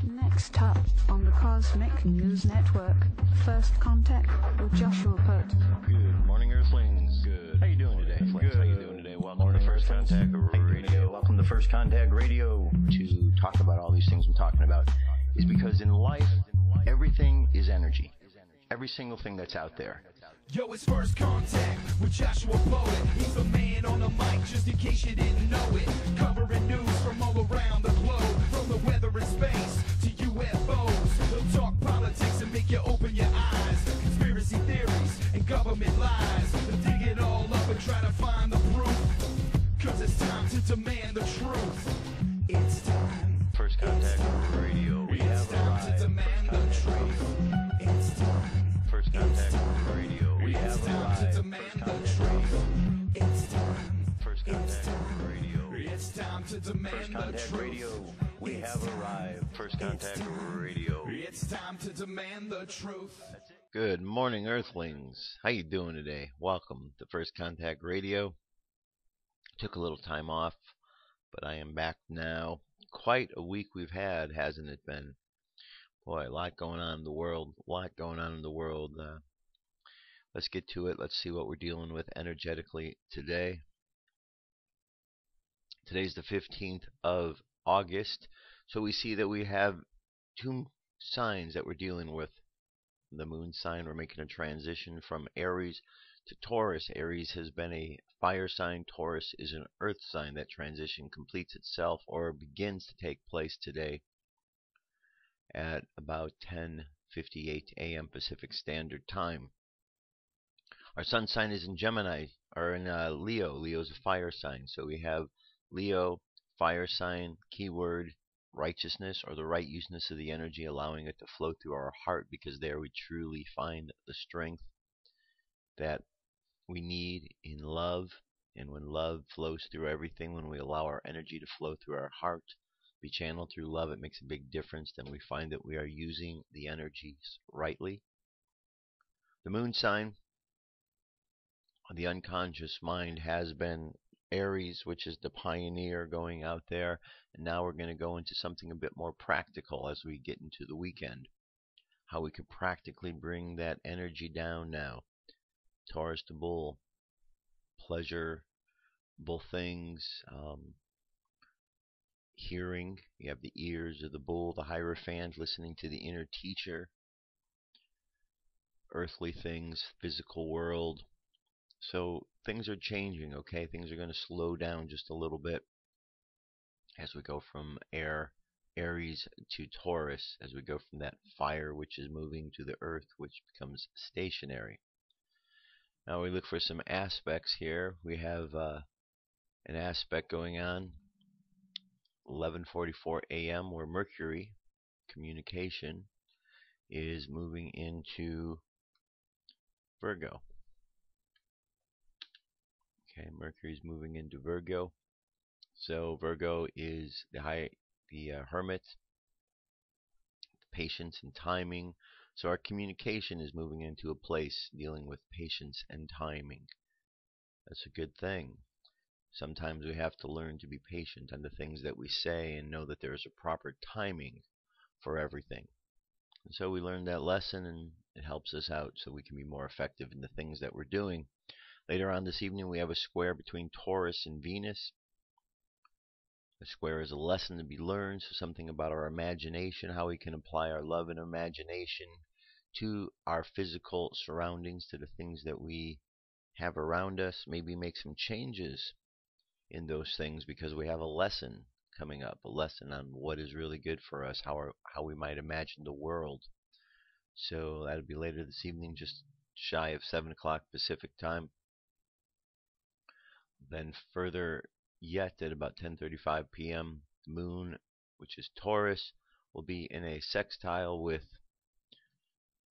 Next up on the Cosmic News Network, First Contact with Joshua Pert. Good morning, Earthlings. Good. How you doing today? Good. How you doing today? Welcome to First Contact Radio. Welcome to First Contact Radio. To talk about all these things I'm talking about is because in life, everything is energy. Every single thing that's out there. Yo, it's First Contact with Joshua Poet. He's the man on the mic, just in case you didn't know it. Covering news from all around the globe, from the weather and space to UFOs. He'll talk politics and make you open your eyes. Conspiracy theories and government lies. He'll dig it all up and try to find the proof. Cause it's time to demand the truth. It's time. First Contact Radio. We have time to demand the truth. It's time. First Contact Radio. We have It's time to demand the truth. It's time. First Contact Radio. It's time to demand the truth. Radio. We have arrived. First Contact Radio. It's time to demand the truth. Good morning, Earthlings. How you doing today? Welcome to First Contact Radio. Took a little time off, but I am back now. Quite a week we've had, hasn't it been? Boy, a lot going on in the world. Let's get to it. Let's see what we're dealing with energetically today. Today's the 15th of August. So we see that we have two signs that we're dealing with. The moon sign, we're making a transition from Aries to Taurus. Aries has been a fire sign. Taurus is an earth sign. That transition completes itself or begins to take place today at about 10:58 a.m. Pacific Standard Time. Our sun sign is in Gemini, or in Leo. Leo is a fire sign. So we have Leo, fire sign, keyword, righteousness, or the right useness of the energy, allowing it to flow through our heart, because there we truly find the strength that we need in love. And when love flows through everything, when we allow our energy to flow through our heart, be channeled through love, it makes a big difference. Then we find that we are using the energies rightly. The moon sign, the unconscious mind, has been Aries, which is the pioneer going out there, and now we're going to go into something a bit more practical as we get into the weekend. How we could practically bring that energy down now. Taurus to bull, pleasurable things, hearing. You have the ears of the bull, the Hierophant, listening to the inner teacher. Earthly things, physical world. So things are changing, okay? Things are going to slow down just a little bit as we go from Aries to Taurus, as we go from that fire, which is moving, to the earth, which becomes stationary. Now we look for some aspects here. We have an aspect going on 11:44 a.m. where Mercury, communication, is moving into Virgo. Okay, Mercury's moving into Virgo. So Virgo is the hermit, patience and timing. So our communication is moving into a place dealing with patience and timing. That's a good thing. Sometimes we have to learn to be patient on the things that we say and know that there is a proper timing for everything. And so we learn that lesson, and it helps us out so we can be more effective in the things that we're doing. Later on this evening, we have a square between Taurus and Venus. The square is a lesson to be learned, so something about our imagination, how we can apply our love and imagination to our physical surroundings, to the things that we have around us. Maybe make some changes in those things, because we have a lesson coming up, a lesson on what is really good for us, how we might imagine the world. So that'll be later this evening, just shy of 7 o'clock Pacific time. Then further yet, at about 10:35 p.m., the moon, which is Taurus, will be in a sextile with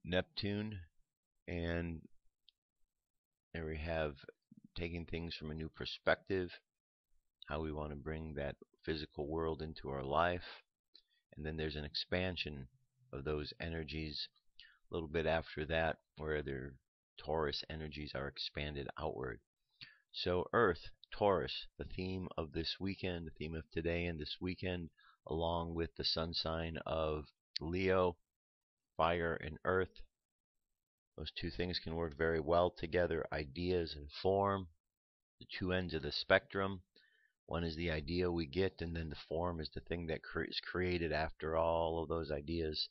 Neptune, and there we have taking things from a new perspective, how we want to bring that physical world into our life. And then there's an expansion of those energies a little bit after that, where their Taurus energies are expanded outward. So Earth, Taurus, the theme of this weekend, the theme of today and this weekend, along with the sun sign of Leo, fire and earth. Those two things can work very well together. Ideas and form, the two ends of the spectrum. One is the idea we get, and then the form is the thing that is created after all of those ideas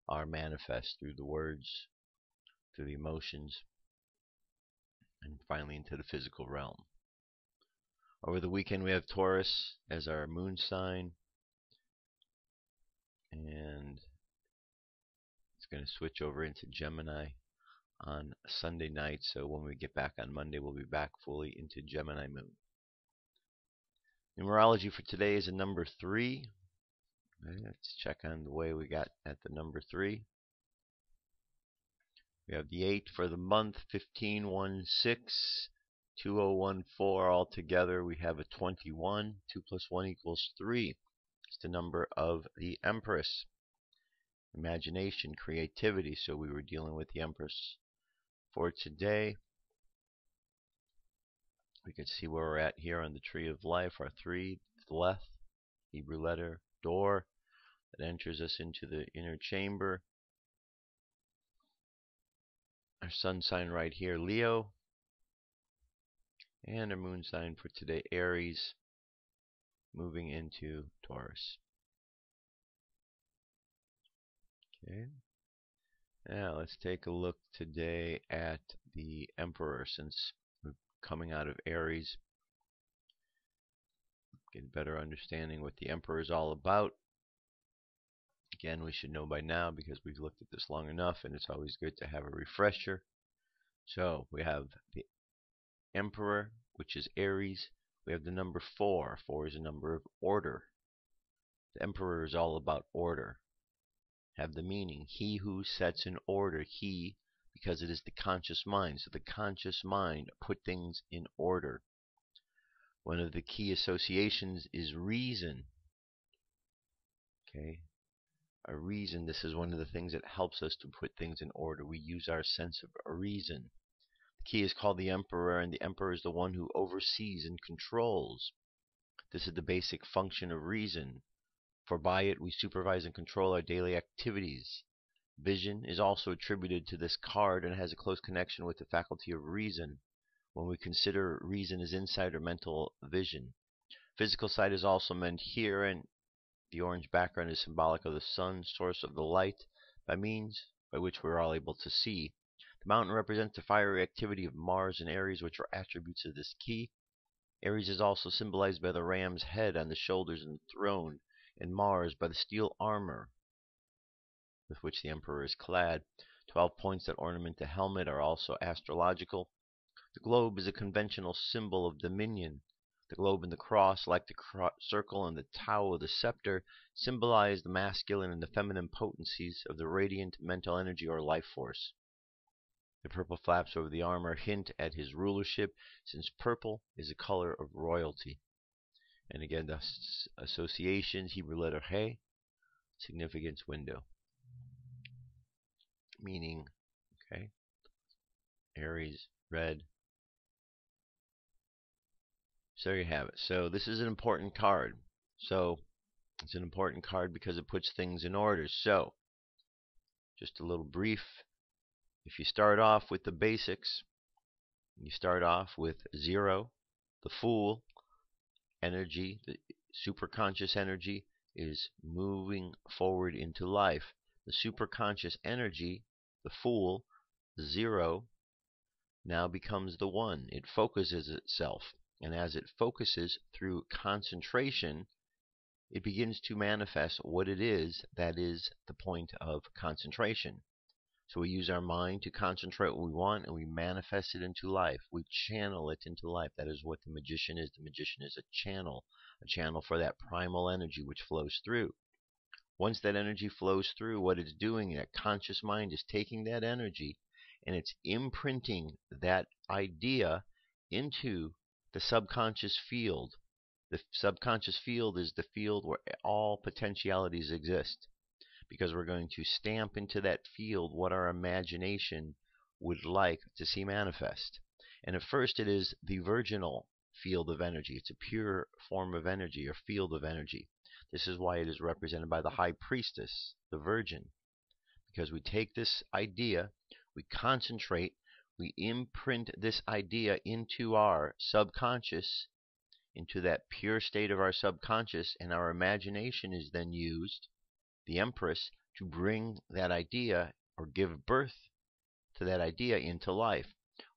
are manifest through the words, through the emotions, and finally into the physical realm. Over the weekend we have Taurus as our moon sign, and it's going to switch over into Gemini on Sunday night, so when we get back on Monday we'll be back fully into Gemini moon. Numerology for today is a number 3. Okay, let's check on the way we got at the number 3. We have the 8 for the month, 1516, 2014 all together. We have a 21. 2 plus 1 equals 3. It's the number of the Empress. Imagination, creativity, so we were dealing with the Empress. For today, we can see where we're at here on the Tree of Life. Our 3, Leth, Hebrew letter, door, that enters us into the inner chamber. Our sun sign right here, Leo. And our moon sign for today, Aries, moving into Taurus. Okay. Now let's take a look today at the Emperor, since we're coming out of Aries. Get a better understanding what the Emperor is all about. Again, we should know by now because we've looked at this long enough, and it's always good to have a refresher. So we have the Emperor, which is Aries. We have the number 4. 4 is a number of order. The Emperor is all about order. Have the meaning, he who sets in order. He, because it is the conscious mind. So the conscious mind put things in order. One of the key associations is reason. Okay. A reason, this is one of the things that helps us to put things in order. We use our sense of reason. The key is called the Emperor, and the Emperor is the one who oversees and controls. This is the basic function of reason, for by it we supervise and control our daily activities. Vision is also attributed to this card and has a close connection with the faculty of reason when we consider reason as insight or mental vision. Physical sight is also meant here, and the orange background is symbolic of the sun, source of the light, by means by which we are all able to see. The mountain represents the fiery activity of Mars and Aries, which are attributes of this key. Aries is also symbolized by the ram's head on the shoulders and the throne, and Mars by the steel armor with which the Emperor is clad. 12 points that ornament the helmet are also astrological. The globe is a conventional symbol of dominion. The globe and the cross, like the circle and the tau of the scepter, symbolize the masculine and the feminine potencies of the radiant mental energy or life force. The purple flaps over the armor hint at his rulership, since purple is a color of royalty. And again, the associations, Hebrew letter He, significance window. Meaning, okay, Aries, red. So there you have it. So this is an important card. So it's an important card because it puts things in order. So just a little brief. If you start off with the basics, you start off with 0, the Fool, energy, the superconscious energy is moving forward into life. The superconscious energy, the Fool, 0, now becomes the 1. It focuses itself. And as it focuses through concentration, it begins to manifest what it is that is the point of concentration. So we use our mind to concentrate what we want, and we manifest it into life. We channel it into life. That is what the magician is. The magician is a channel for that primal energy which flows through. Once that energy flows through, what it's doing, that conscious mind is taking that energy and it's imprinting that idea into the subconscious field. The subconscious field is the field where all potentialities exist, because we're going to stamp into that field what our imagination would like to see manifest. And at first it is the virginal field of energy. It's a pure form of energy or field of energy. This is why it is represented by the high priestess, the virgin, because we take this idea, we concentrate, we imprint this idea into our subconscious, into that pure state of our subconscious, and our imagination is then used, the Empress, to bring that idea or give birth to that idea into life.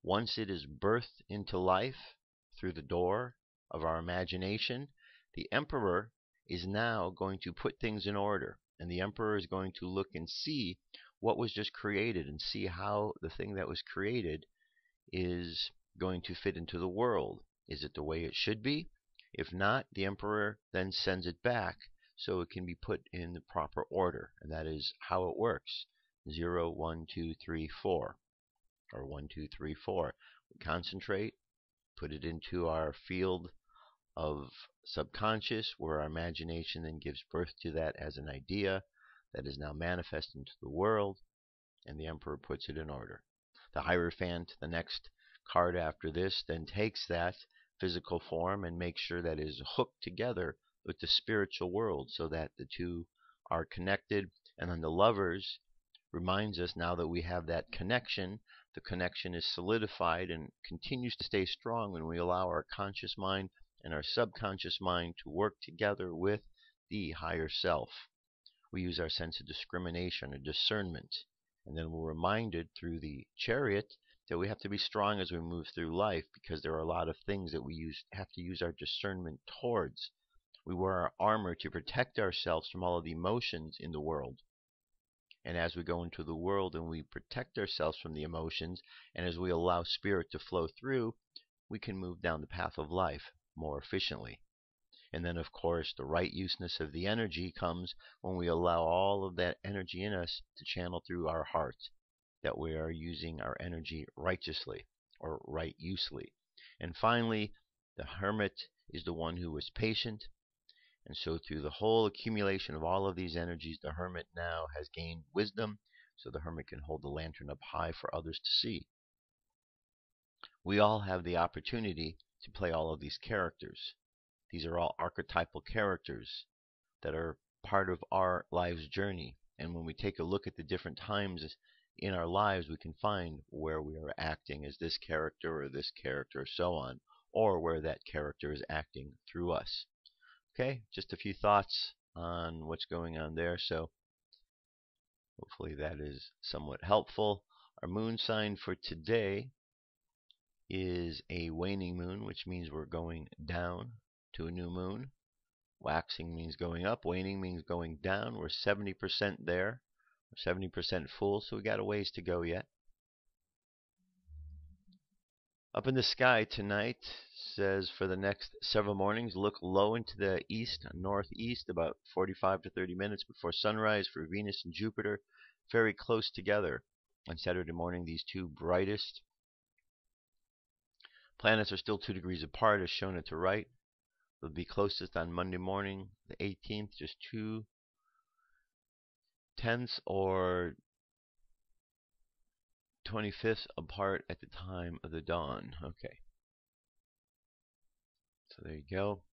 Once it is birthed into life through the door of our imagination, the Emperor is now going to put things in order. And the Emperor is going to look and see what was just created and see how the thing that was created is going to fit into the world. Is it the way it should be? If not, the Emperor then sends it back so it can be put in the proper order. And that is how it works. 0, 1, 2, 3, 4. Or 1, 2, 3, 4. We concentrate, put it into our field of subconscious, where our imagination then gives birth to that as an idea that is now manifest into the world, and the Emperor puts it in order. The Hierophant, the next card after this, then takes that physical form and makes sure that it is hooked together with the spiritual world so that the two are connected. And then the Lovers reminds us, now that we have that connection, the connection is solidified and continues to stay strong when we allow our conscious mind and our subconscious mind to work together with the higher self. We use our sense of discrimination or discernment, and then we're reminded through the Chariot that we have to be strong as we move through life, because there are a lot of things that we have to use our discernment towards. We wear our armor to protect ourselves from all of the emotions in the world. And as we go into the world and we protect ourselves from the emotions, and as we allow spirit to flow through, we can move down the path of life more efficiently. And then, of course, the right useness of the energy comes when we allow all of that energy in us to channel through our heart, that we are using our energy righteously or right usely. And finally, the Hermit is the one who is patient. And so through the whole accumulation of all of these energies, the Hermit now has gained wisdom, so the Hermit can hold the lantern up high for others to see. We all have the opportunity to play all of these characters. These are all archetypal characters that are part of our life's journey. And when we take a look at the different times in our lives, we can find where we are acting as this character or this character or so on, or where that character is acting through us. Okay, just a few thoughts on what's going on there. So hopefully that is somewhat helpful. Our moon sign for today is a waning moon, which means we're going down to a new moon. Waxing means going up. Waning means going down. We're 70% there. We're 70% full, so we got a ways to go yet. Up in the sky tonight, says for the next several mornings, look low into the east, northeast, about 45 to 30 minutes before sunrise for Venus and Jupiter, very close together. On Saturday morning, these two brightest planets are still 2 degrees apart, as shown at the right. They'll be closest on Monday morning, the 18th, just 2/10 or 25th apart at the time of the dawn. Okay. So there you go.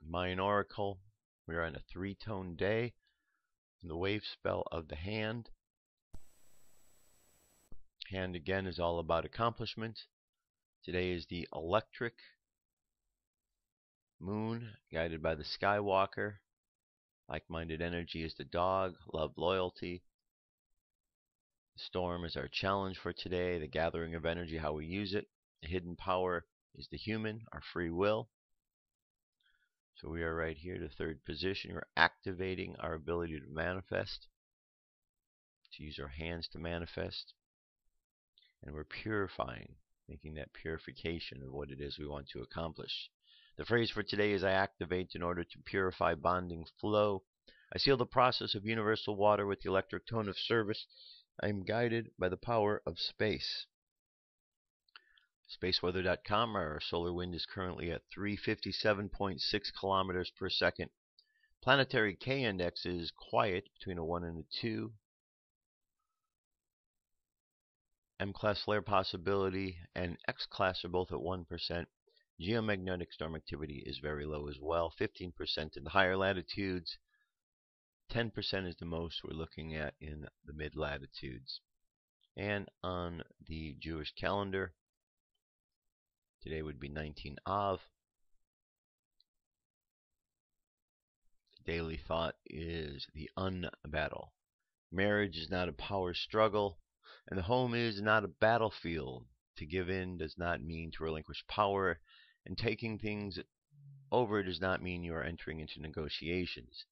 Mayan Oracle. We are on a 3-tone day. The wave spell of the hand. Hand again is all about accomplishment. Today is the electric moon, guided by the Skywalker. Like-minded energy is the dog. Love, loyalty. The storm is our challenge for today. The gathering of energy, how we use it. The hidden power is the human, our free will. So we are right here, the third position. We're activating our ability to manifest, to use our hands to manifest. And we're purifying, making that purification of what it is we want to accomplish. The phrase for today is I activate in order to purify bonding flow. I seal the process of universal water with the electric tone of service. I am guided by the power of space. Spaceweather.com, our solar wind is currently at 357.6 kilometers per second. Planetary K index is quiet, between a 1 and a 2. M-class flare possibility and X-class are both at 1%. Geomagnetic storm activity is very low as well, 15% in the higher latitudes. 10% is the most we're looking at in the mid-latitudes. And on the Jewish calendar, today would be 19 Av. The daily thought is the unbattle. Marriage is not a power struggle, and the home is not a battlefield. To give in does not mean to relinquish power, and taking things over does not mean you are entering into negotiations.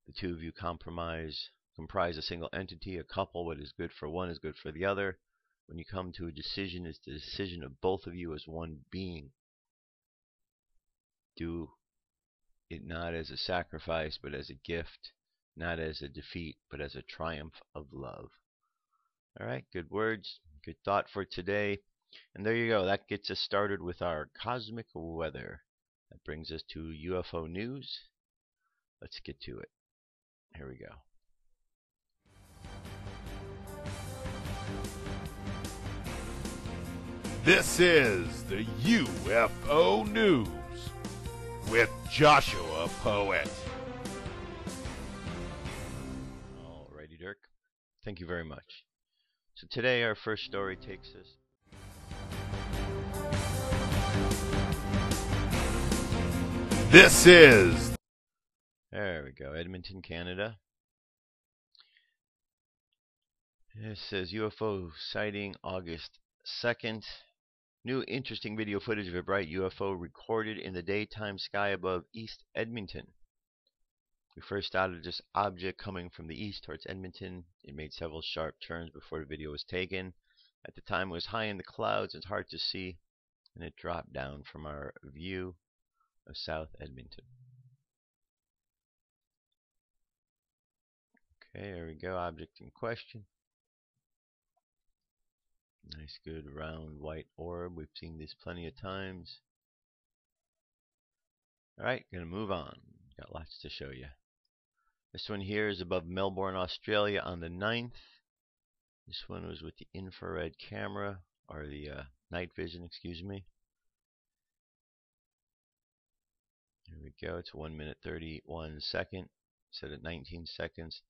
The two of you comprise a single entity, a couple. What is good for one is good for the other. When you come to a decision, it's the decision of both of you as one being. Do it not as a sacrifice, but as a gift, not as a defeat, but as a triumph of love. All right, good words, good thought for today. And there you go. That gets us started with our cosmic weather. That brings us to UFO news. Let's get to it. Here we go. This is the UFO News with Joshua Poet. Alrighty, Dirk. Thank you very much. So today our first story takes us. This is... There we go. Edmonton, Canada. It says UFO sighting August 2nd. New interesting video footage of a bright UFO recorded in the daytime sky above East Edmonton. We first spotted this object coming from the east towards Edmonton. It made several sharp turns before the video was taken. At the time it was high in the clouds, it's hard to see, and it dropped down from our view of South Edmonton. Okay, there we go, object in question. Nice good round white orb. We've seen this plenty of times. Alright, gonna move on. Got lots to show you. This one here is above Melbourne, Australia on the 9th. This one was with the infrared camera, or the night vision, excuse me. Here we go. It's 1 minute 31 seconds. Set at 19 seconds.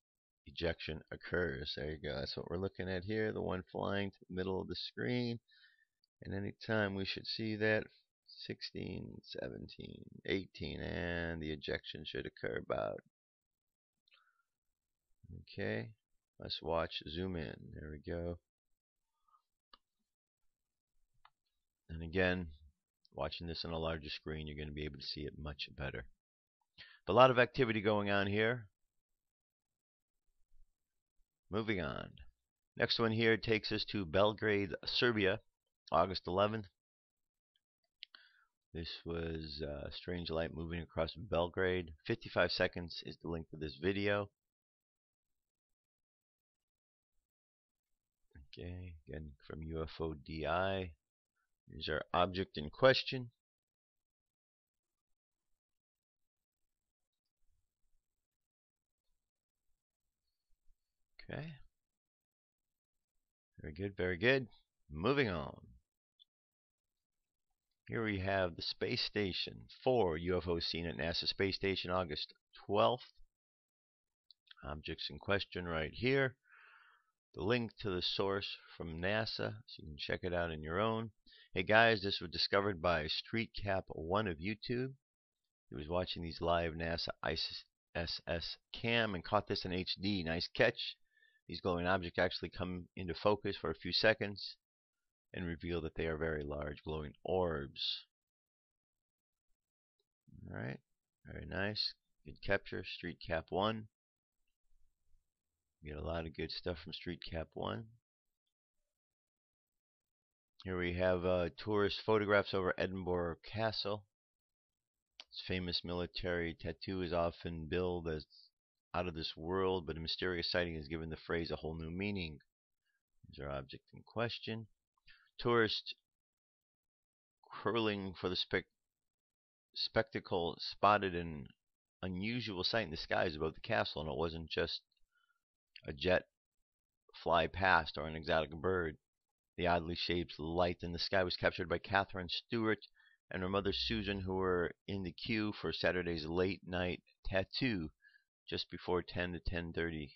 Ejection occurs. There you go. That's what we're looking at here. The one flying to the middle of the screen. And anytime we should see that 16, 17, 18, and the ejection should occur about. Okay. Let's watch. Zoom in. There we go. And again, watching this on a larger screen, you're going to be able to see it much better. But a lot of activity going on here. Moving on. Next one here takes us to Belgrade, Serbia, August 11th. This was strange light moving across Belgrade. 55 seconds is the length of this video. Okay, again from UFO DI. Here's our object in question. Okay. Very good, very good. Moving on. Here we have the space station. 4 UFOs seen at NASA Space Station August 12th. Objects in question right here. The link to the source from NASA, so you can check it out on your own. Hey guys, this was discovered by StreetCap1 of YouTube. He was watching these live NASA ISS cam and caught this in HD. Nice catch. These glowing objects actually come into focus for a few seconds and reveal that they are very large glowing orbs. Alright, very nice. Good capture, StreetCap1. Get a lot of good stuff from StreetCap1. Here we have tourist photographs over Edinburgh Castle. Its famous military tattoo is often billed as out of this world, but a mysterious sighting has given the phrase a whole new meaning. Here's our object in question. Tourists hurling for the spectacle spotted an unusual sight in the skies above the castle, and it wasn't just a jet fly past or an exotic bird. The oddly shaped light in the sky was captured by Catherine Stewart and her mother Susan, who were in the queue for Saturday's late night tattoo just before 10 to 10:30.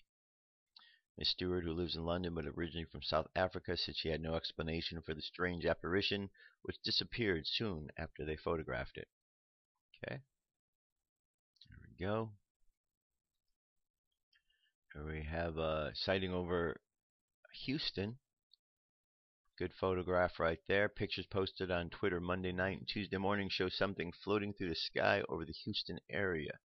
Miss Stewart, who lives in London but originally from South Africa, said she had no explanation for the strange apparition, which disappeared soon after they photographed it. Okay, there we go. Here we have a sighting over Houston. Good photograph right there. Pictures posted on Twitter Monday night and Tuesday morning show something floating through the sky over the Houston area.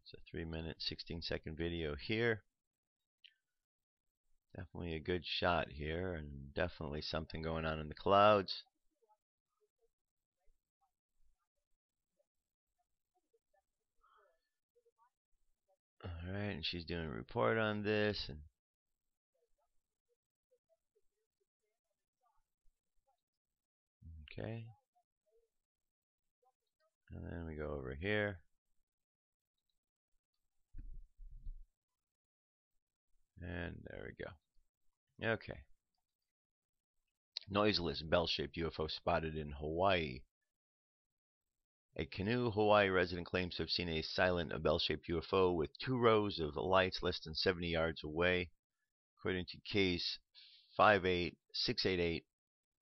It's a 3-minute, 16-second video here. Definitely a good shot here, and definitely something going on in the clouds. Alright, and she's doing a report on this. And okay. And then we go over here. And there we go. Okay. Noiseless bell-shaped UFO spotted in Hawaii. A Canoe, Hawaii resident claims to have seen a silent bell-shaped UFO with 2 rows of lights less than 70 yards away. According to case 58688,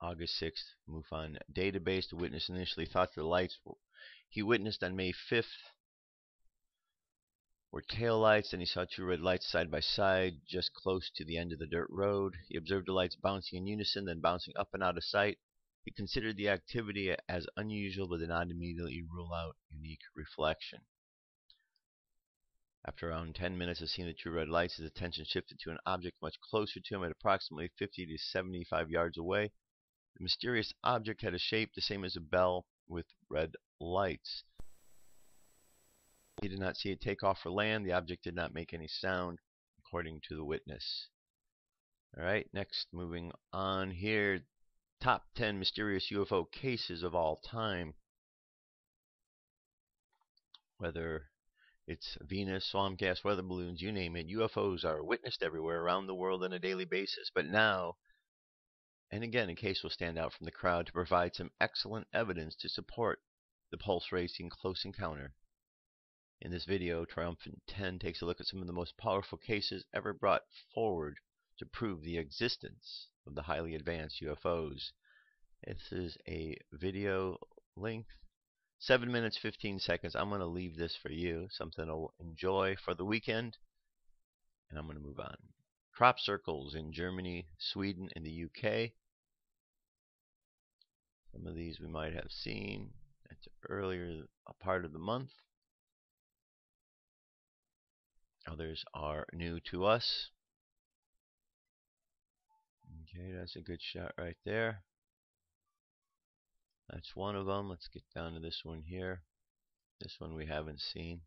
August 6th, MUFON database, the witness initially thought the lights he witnessed on May 5th were tail lights, and he saw 2 red lights side by side just close to the end of the dirt road. He observed the lights bouncing in unison, then bouncing up and out of sight. He considered the activity as unusual, but did not immediately rule out unique reflection. After around 10 minutes of seeing the 2 red lights, his attention shifted to an object much closer to him at approximately 50 to 75 yards away. The mysterious object had a shape the same as a bell with red lights. He did not see it take off or land. The object did not make any sound, according to the witness. Alright, next, moving on here. Top 10 mysterious UFO cases of all time. Whether it's Venus, swamp gas, weather balloons, you name it, UFOs are witnessed everywhere around the world on a daily basis. But now, and again, a case will stand out from the crowd to provide some excellent evidence to support the pulse-racing close encounter. In this video, Triumphant 10 takes a look at some of the most powerful cases ever brought forward to prove the existence of the highly advanced UFOs. This is a video length, 7 minutes, 15 seconds. I'm going to leave this for you, something to enjoy for the weekend, and I'm going to move on. Crop circles in Germany, Sweden, and the UK. Some of these we might have seen. That's earlier a part of the month. Others are new to us. Okay, that's a good shot right there. That's one of them. Let's get down to this one here. This one we haven't seen.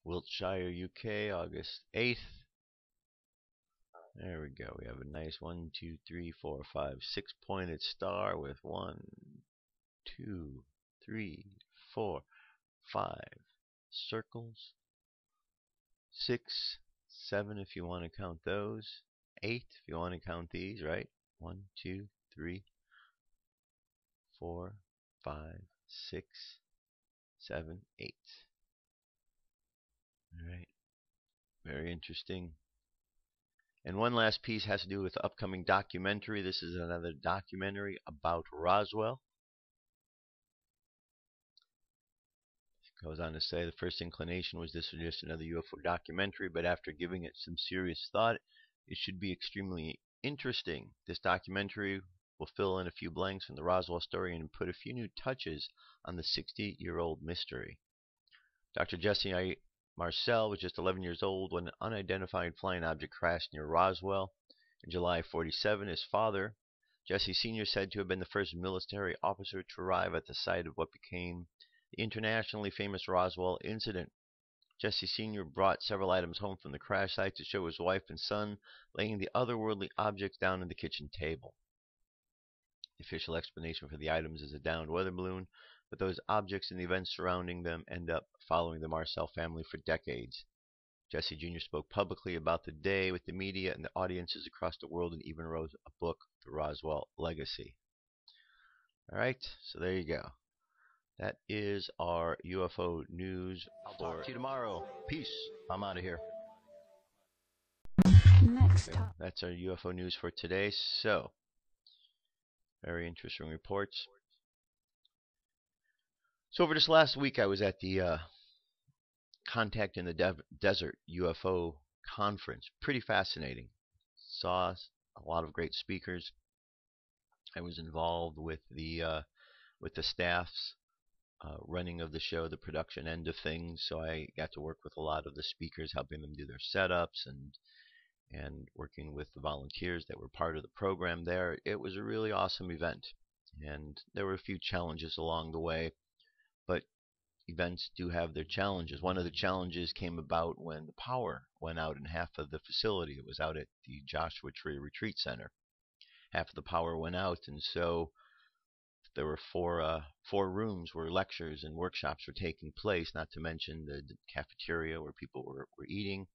Wiltshire, UK, August 8th. There we go. We have a nice 1, 2, 3, 4, 5, 6-pointed star with 1, 2, 3, 4, 5 circles. 6, 7 if you want to count those. 8 if you want to count these, right? 1, 2, 3, 4, 5, 6, 7, 8. Alright. Very interesting. And one last piece has to do with the upcoming documentary. This is another documentary about Roswell. It goes on to say the first inclination was this was just another UFO documentary, but after giving it some serious thought, it should be extremely interesting. This documentary will fill in a few blanks from the Roswell story and put a few new touches on the 60-year-old mystery. Dr. Jesse Marcel was just 11 years old when an unidentified flying object crashed near Roswell. In July 1947, his father, Jesse Sr., said to have been the first military officer to arrive at the site of what became the internationally famous Roswell incident. Jesse Sr. brought several items home from the crash site to show his wife and son, laying the otherworldly objects down on the kitchen table. The official explanation for the items is a downed weather balloon, but those objects and the events surrounding them end up following the Marcel family for decades. Jesse Jr. spoke publicly about the day with the media and the audiences across the world and even wrote a book, The Roswell Legacy. All right, so there you go. That is our UFO news. I'll talk to you tomorrow. Peace. I'm out of here. Next up. That's our UFO news for today. So, very interesting reports. So over this last week, I was at the Contact in the Desert UFO conference. Pretty fascinating. Saw a lot of great speakers. I was involved with the staff's running of the show, the production end of things. So I got to work with a lot of the speakers, helping them do their setups and working with the volunteers that were part of the program there. It was a really awesome event, and there were a few challenges along the way, but events do have their challenges. One of the challenges came about when the power went out in half of the facility. It was out at the Joshua Tree Retreat Center. Half of the power went out, and so there were four rooms where lectures and workshops were taking place, not to mention the cafeteria where people were eating.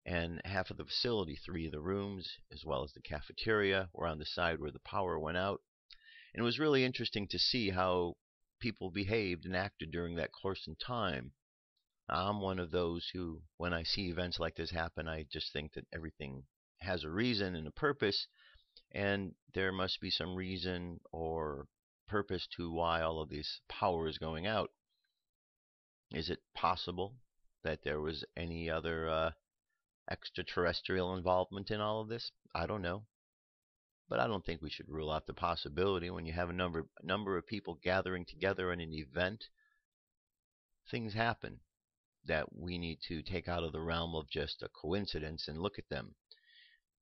And half of the facility, 3 of the rooms, as well as the cafeteria, were on the side where the power went out. And it was really interesting to see how people behaved and acted during that course in time. I'm one of those who, when I see events like this happen, I just think that everything has a reason and a purpose, and there must be some reason or purpose to why all of this power is going out. Is it possible that there was any other extraterrestrial involvement in all of this? I don't know. But I don't think we should rule out the possibility. When you have a number of people gathering together in an event, things happen that we need to take out of the realm of just a coincidence and look at them.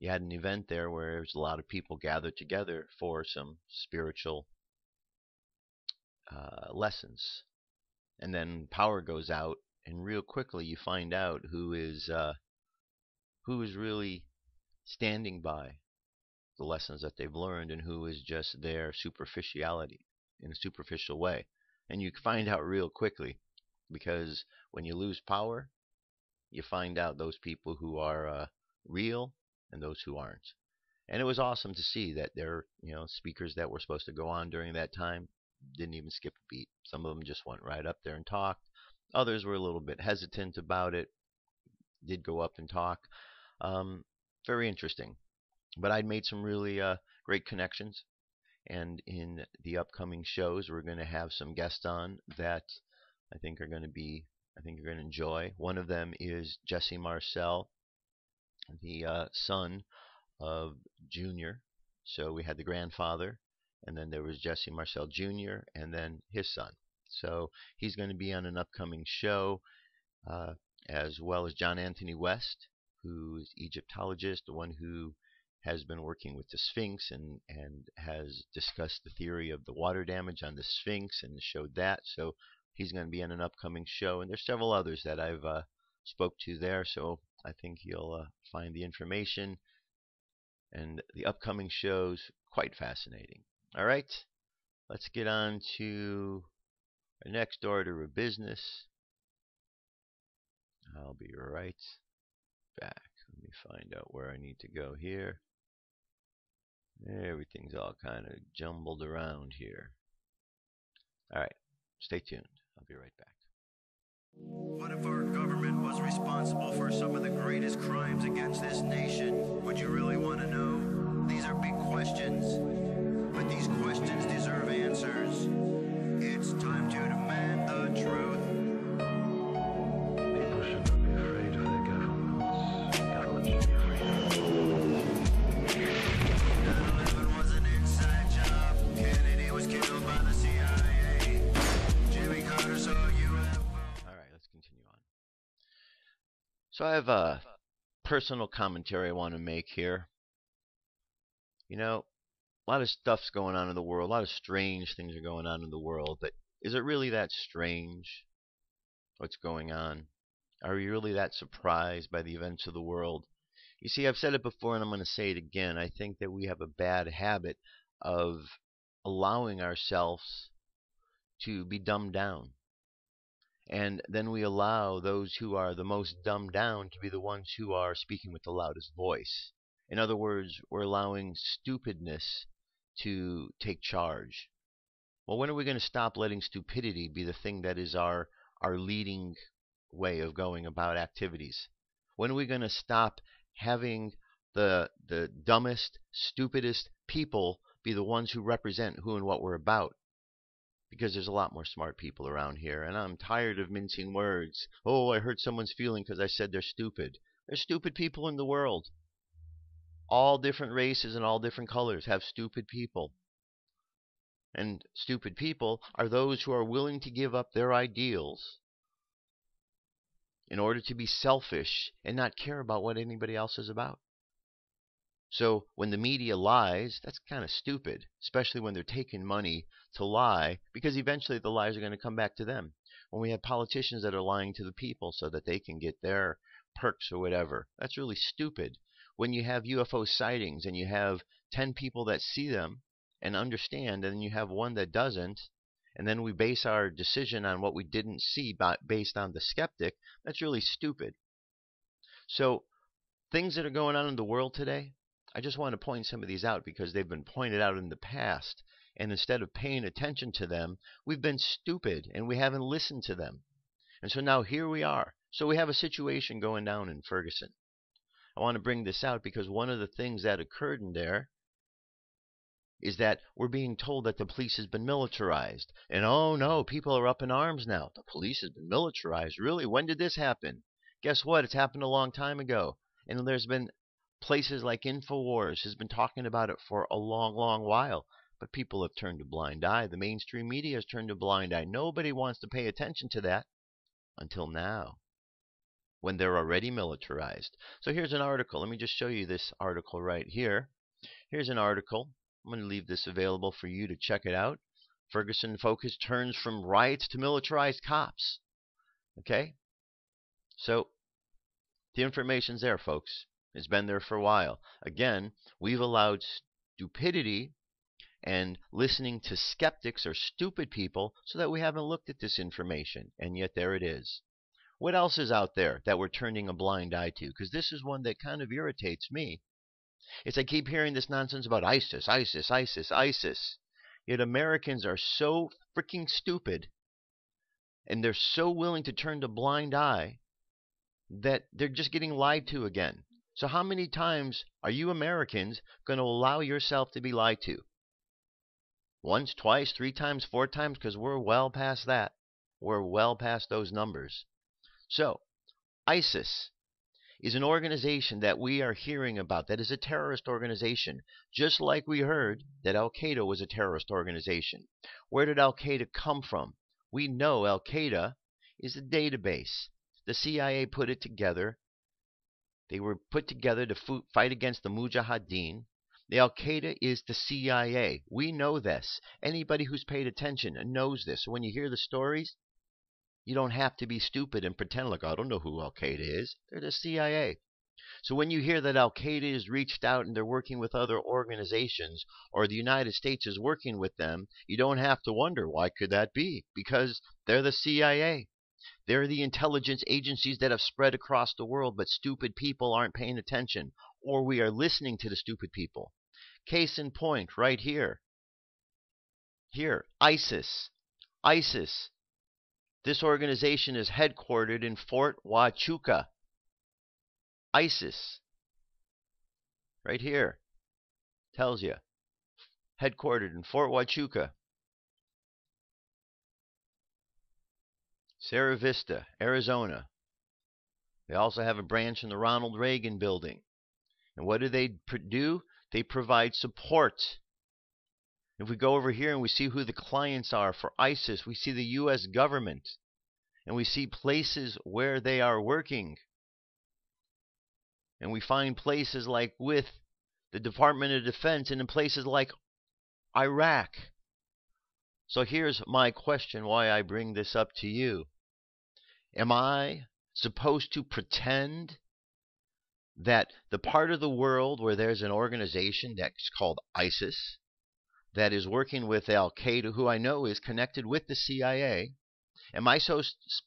You had an event there where there was a lot of people gathered together for some spiritual lessons. And then power goes out, and real quickly you find out who is really standing by the lessons that they've learned and who is just their superficiality in a superficial way. And you find out real quickly, because when you lose power, you find out those people who are real and those who aren't. And it was awesome to see that there, speakers that were supposed to go on during that time didn't even skip a beat. Some of them just went right up there and talked. Others were a little bit hesitant about it, did go up and talk. Very interesting. But I'd made some really great connections, and in the upcoming shows, we're going to have some guests on that I think you're going to enjoy. One of them is Jesse Marcel, the son of Junior. So we had the grandfather, and then there was Jesse Marcel Jr., and then his son. So he's going to be on an upcoming show, as well as John Anthony West, who's Egyptologist, the one who has been working with the Sphinx and has discussed the theory of the water damage on the Sphinx and showed that. So he's going to be on an upcoming show. And there's several others that I've spoke to there. So I think you'll find the information and the upcoming shows quite fascinating. All right, let's get on to our next order of business. I'll be right back. Let me find out where I need to go here. Everything's all kind of jumbled around here. All right, stay tuned. I'll be right back. What if our government was responsible for some of the greatest crimes against this nation? Would you really want to know? These are big questions, but these questions deserve answers. It's time to demand the truth. People shouldn't be afraid of their governments. Governments should be afraid of them. 9/11 was an inside job. Kennedy was killed by the CIA. Jimmy Carter saw UFO. Alright, let's continue on. So I have a personal commentary I want to make here. A lot of stuff's going on in the world. A lot of strange things are going on in the world. But is it really that strange what's going on? Are we really that surprised by the events of the world? You see, I've said it before and I'm going to say it again. I think that we have a bad habit of allowing ourselves to be dumbed down And then we allow those who are the most dumbed down to be the ones who are speaking with the loudest voice. In other words, we're allowing stupidness to take charge. Well, when are we going to stop letting stupidity be the thing that is our leading way of going about activities? When are we going to stop having the dumbest, stupidest people be the ones who represent who and what we're about? Because there's a lot more smart people around here, and I'm tired of mincing words. Oh, I hurt someone's feeling because I said they're stupid. There's stupid people in the world. All different races and all different colors have stupid people. And stupid people are those who are willing to give up their ideals in order to be selfish and not care about what anybody else is about. So when the media lies, that's kind of stupid, especially when they're taking money to lie, because eventually the lies are going to come back to them. When we have politicians that are lying to the people so that they can get their perks or whatever, that's really stupid. When you have UFO sightings and you have 10 people that see them and understand, and then you have one that doesn't, and then we base our decision on what we didn't see based on the skeptic, that's really stupid. So things that are going on in the world today, I just want to point some of these out because they've been pointed out in the past. And instead of paying attention to them, we've been stupid and we haven't listened to them. And so now here we are. So we have a situation going down in Ferguson. I want to bring this out because one of the things that occurred in there is that we're being told that the police has been militarized. And oh no, people are up in arms now. The police has been militarized. Really? When did this happen? Guess what? It's happened a long time ago. And there's been places like InfoWars has been talking about it for a long, long while. But people have turned a blind eye. The mainstream media has turned a blind eye. Nobody wants to pay attention to that until now, when they're already militarized. So here's an article. Let me just show you this article right here. Here's an article. I'm going to leave this available for you to check it out. Ferguson focus turns from riots to militarized cops. Okay? So the information's there, folks. It's been there for a while. Again, we've allowed stupidity and listening to skeptics or stupid people so that we haven't looked at this information. And yet there it is. What else is out there that we're turning a blind eye to? Because this is one that kind of irritates me. It's I keep hearing this nonsense about ISIS, ISIS, ISIS, ISIS. Yet Americans are so freaking stupid and they're so willing to turn a blind eye that they're just getting lied to again. So how many times are you Americans going to allow yourself to be lied to? Once, twice, 3 times, 4 times? Because we're well past that. We're well past those numbers. So, ISIS is an organization that we are hearing about that is a terrorist organization, just like we heard that Al-Qaeda was a terrorist organization. Where did Al-Qaeda come from? We know Al-Qaeda is a database. The CIA put it together. They were put together to fight against the Mujahideen. The Al-Qaeda is the CIA. We know this. Anybody who's paid attention knows this. So when you hear the stories, you don't have to be stupid and pretend like, I don't know who Al-Qaeda is. They're the CIA. So when you hear that Al-Qaeda has reached out and they're working with other organizations, or the United States is working with them, you don't have to wonder, why could that be? Because they're the CIA. They're the intelligence agencies that have spread across the world, but stupid people aren't paying attention, or we are listening to the stupid people. Case in point, right here. Here, ISIS. ISIS. This organization is headquartered in Fort Huachuca. ISIS. Right here. Tells you. Headquartered in Fort Huachuca. Sierra Vista, Arizona. They also have a branch in the Ronald Reagan building. And what do? They provide support. If we go over here and we see who the clients are for ISIS, we see the U.S. government. And we see places where they are working. And we find places like with the Department of Defense and in places like Iraq. So here's my question, why I bring this up to you. Am I supposed to pretend that the part of the world where there's an organization that's called ISIS that is working with Al-Qaeda, who I know is connected with the CIA, Am I so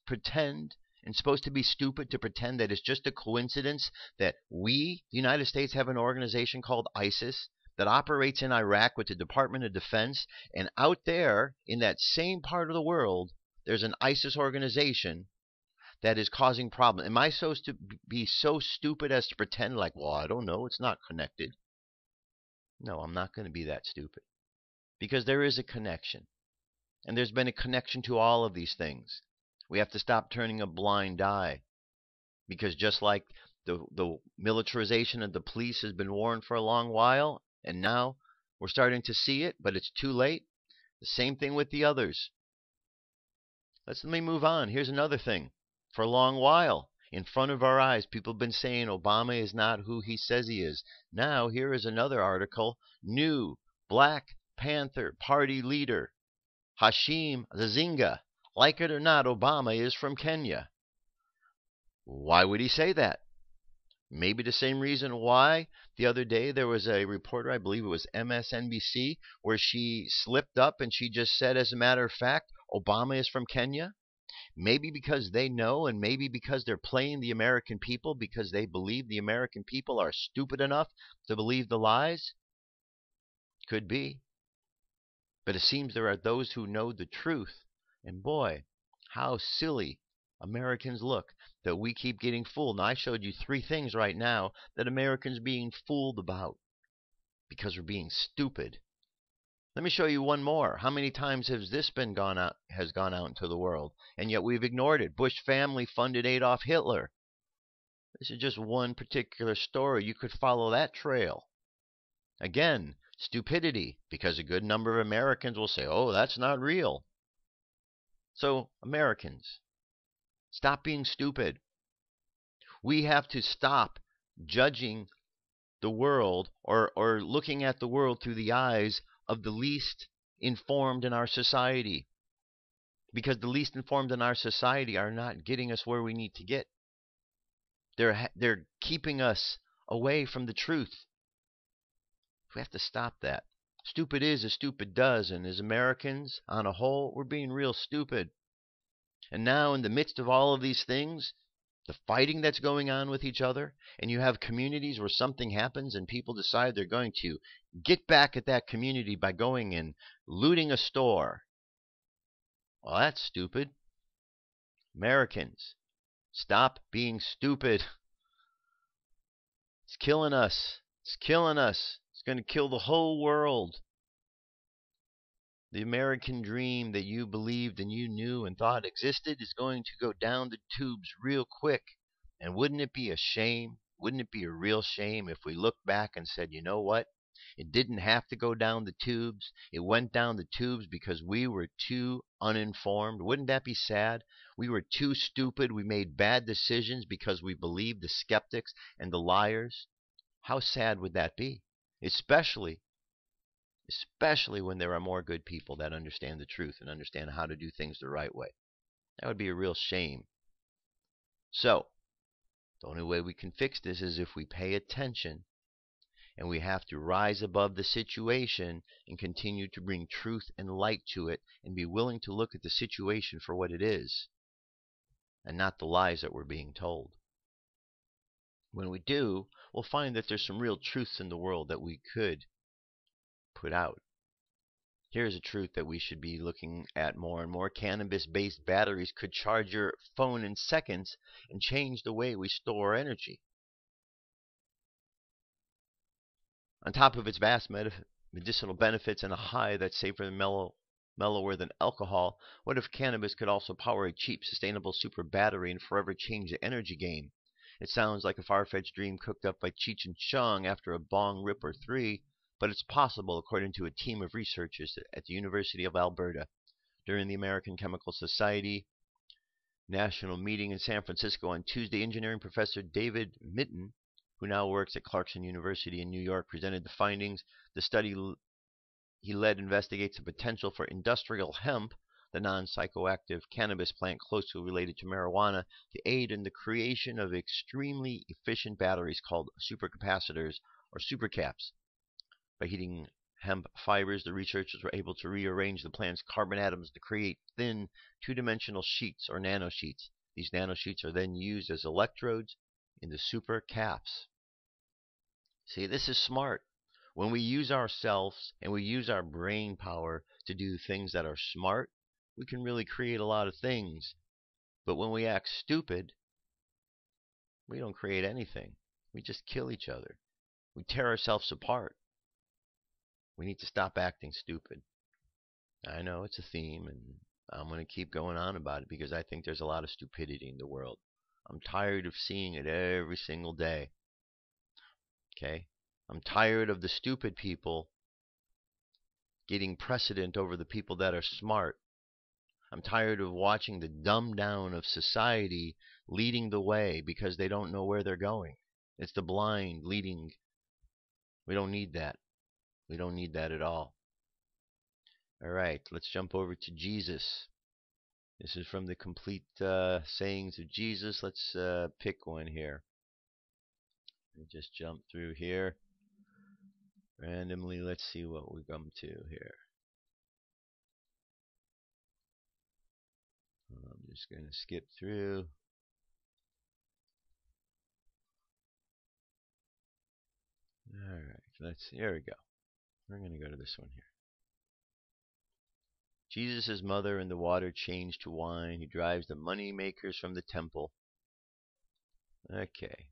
pretend and supposed to be stupid to pretend that it's just a coincidence that we, the United States, have an organization called ISIS that operates in Iraq with the Department of Defense, and out there in that same part of the world, there's an ISIS organization that is causing problems? Am I supposed to be so stupid as to pretend like, well, I don't know, it's not connected? No, I'm not going to be that stupid, because there is a connection, and there's been a connection to all of these things. We have to stop turning a blind eye, because just like the militarization of the police has been warned for a long while, and now we're starting to see it, but it's too late. The same thing with the others. Let me move on. Here's another thing. For a long while, in front of our eyes, people have been saying Obama is not who he says he is. Now, here is another article. New Black Panther Party leader, Hashim Nzinga. Like it or not, Obama is from Kenya. Why would he say that? Maybe the same reason why the other day there was a reporter, I believe it was MSNBC, where she slipped up and she just said, as a matter of fact, Obama is from Kenya. Maybe because they know, and maybe because they're playing the American people, because they believe the American people are stupid enough to believe the lies. Could be. But it seems there are those who know the truth. And boy, how silly Americans look that we keep getting fooled. Now, I showed you 3 things right now that Americans are being fooled about because we're being stupid. Let me show you one more. How many times has this gone out into the world, and yet we've ignored it? Bush family funded Adolf Hitler. This is just one particular story. You could follow that trail. Again, stupidity, because a good number of Americans will say, oh, that's not real. So, Americans, stop being stupid. We have to stop judging the world or looking at the world through the eyes of the least informed in our society, because the least informed in our society are not getting us where we need to get. They're keeping us away from the truth. We have to stop that. Stupid is as stupid does, and as Americans on a whole, we're being real stupid. And now, in the midst of all of these things, the fighting that's going on with each other, and you have communities where something happens and people decide they're going to get back at that community by going and looting a store. Well, that's stupid. Americans, stop being stupid. It's killing us. It's killing us. It's going to kill the whole world. The American dream that you believed and you knew and thought existed is going to go down the tubes real quick. And wouldn't it be a shame? Wouldn't it be a real shame if we looked back and said, you know what? It didn't have to go down the tubes. It went down the tubes because we were too uninformed. Wouldn't that be sad? We were too stupid. We made bad decisions because we believed the skeptics and the liars. How sad would that be? Especially when there are more good people that understand the truth and understand how to do things the right way. That would be a real shame. So, the only way we can fix this is if we pay attention, and we have to rise above the situation and continue to bring truth and light to it, and be willing to look at the situation for what it is, and not the lies that we're being told. When we do, we'll find that there's some real truths in the world that we could put out. Here's a truth that we should be looking at more and more. Cannabis-based batteries could charge your phone in seconds and change the way we store energy. On top of its vast medicinal benefits and a high that's safer and mellower than alcohol, what if cannabis could also power a cheap, sustainable super battery and forever change the energy game? It sounds like a far-fetched dream cooked up by Cheech and Chong after a bong rip or 3, but it's possible according to a team of researchers at the University of Alberta. During the American Chemical Society national meeting in San Francisco on Tuesday, engineering professor David Mitten, who now works at Clarkson University in New York, presented the findings. The study he led investigates the potential for industrial hemp, the non-psychoactive cannabis plant closely related to marijuana, to aid in the creation of extremely efficient batteries called supercapacitors or supercaps. By heating hemp fibers, the researchers were able to rearrange the plant's carbon atoms to create thin, two-dimensional sheets or nanosheets. These nanosheets are then used as electrodes in the super caps. See, this is smart. When we use ourselves and we use our brain power to do things that are smart, we can really create a lot of things. But when we act stupid, we don't create anything. We just kill each other. We tear ourselves apart. We need to stop acting stupid. I know it's a theme, and I'm going to keep going on about it because I think there's a lot of stupidity in the world. I'm tired of seeing it every single day. Okay? I'm tired of the stupid people getting precedent over the people that are smart. I'm tired of watching the dumb down of society leading the way because they don't know where they're going. It's the blind leading. We don't need that. We don't need that at all. All right, let's jump over to Jesus. This is from the complete sayings of Jesus. Let's pick one here. Let me just jump through here. Randomly, let's see what we come to here. I'm just going to skip through. All right, here we go. We're going to go to this one here. Jesus' mother and the water changed to wine. He drives the money makers from the temple. Okay.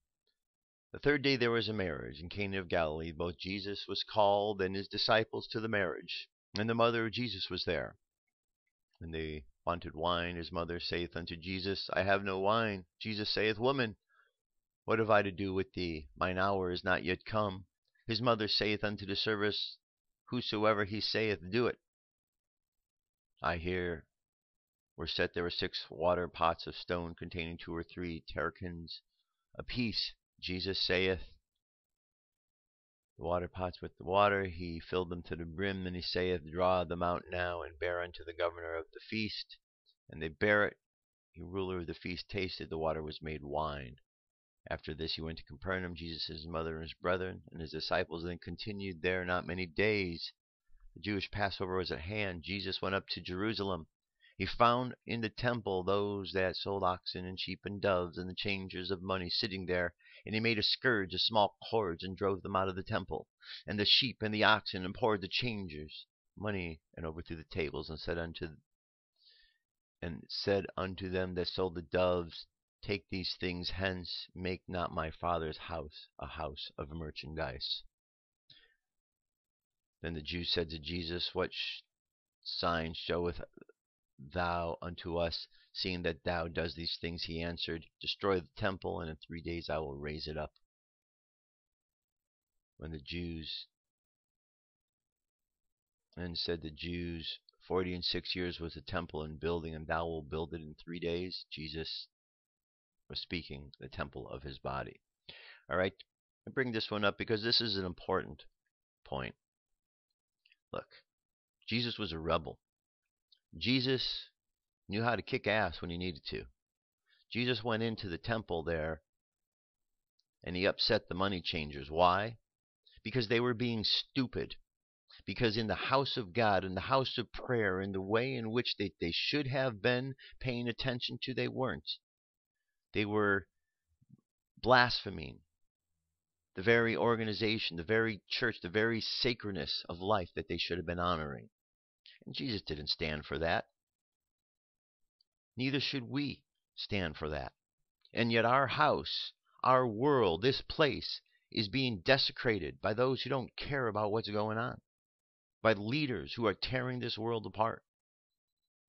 The third day there was a marriage in Cana of Galilee. Both Jesus was called and his disciples to the marriage, and the mother of Jesus was there. When they wanted wine, his mother saith unto Jesus, I have no wine. Jesus saith, Woman, what have I to do with thee? Mine hour is not yet come. His mother saith unto the servants, Whosoever he saith, do it. I hear there were 6 water pots of stone containing 2 or 3 terkins apiece. Jesus saith, the water pots with the water, he filled them to the brim, and he saith, Draw them out now, and bear unto the governor of the feast. And they bear it. The ruler of the feast tasted, the water was made wine. After this he went to Capernaum, Jesus, his mother, and his brethren, and his disciples, then continued there not many days. The Jewish Passover was at hand. Jesus went up to Jerusalem. He found in the temple those that sold oxen and sheep and doves, and the changers of money sitting there. And he made a scourge of small cords, and drove them out of the temple, and the sheep and the oxen, and poured the changers' money, and overthrew the tables, and said unto them that sold the doves, Take these things hence, make not my Father's house a house of merchandise. Then the Jews said to Jesus, What sign showeth thou unto us, seeing that thou does these things? He answered, Destroy the temple, and in 3 days I will raise it up. When the Jews, and said the Jews, 46 years was the temple in building, and thou wilt build it in 3 days. Jesus was speaking the temple of his body. All right, I bring this one up because this is an important point. Look, Jesus was a rebel. Jesus knew how to kick ass when he needed to. Jesus went into the temple there and he upset the money changers. Why? Because they were being stupid. Because in the house of God, in the house of prayer, in the way in which they should have been paying attention to, they weren't. They were blaspheming the very organization, the very church, the very sacredness of life that they should have been honoring. And Jesus didn't stand for that. Neither should we stand for that. And yet our house, our world, this place is being desecrated by those who don't care about what's going on, by leaders who are tearing this world apart.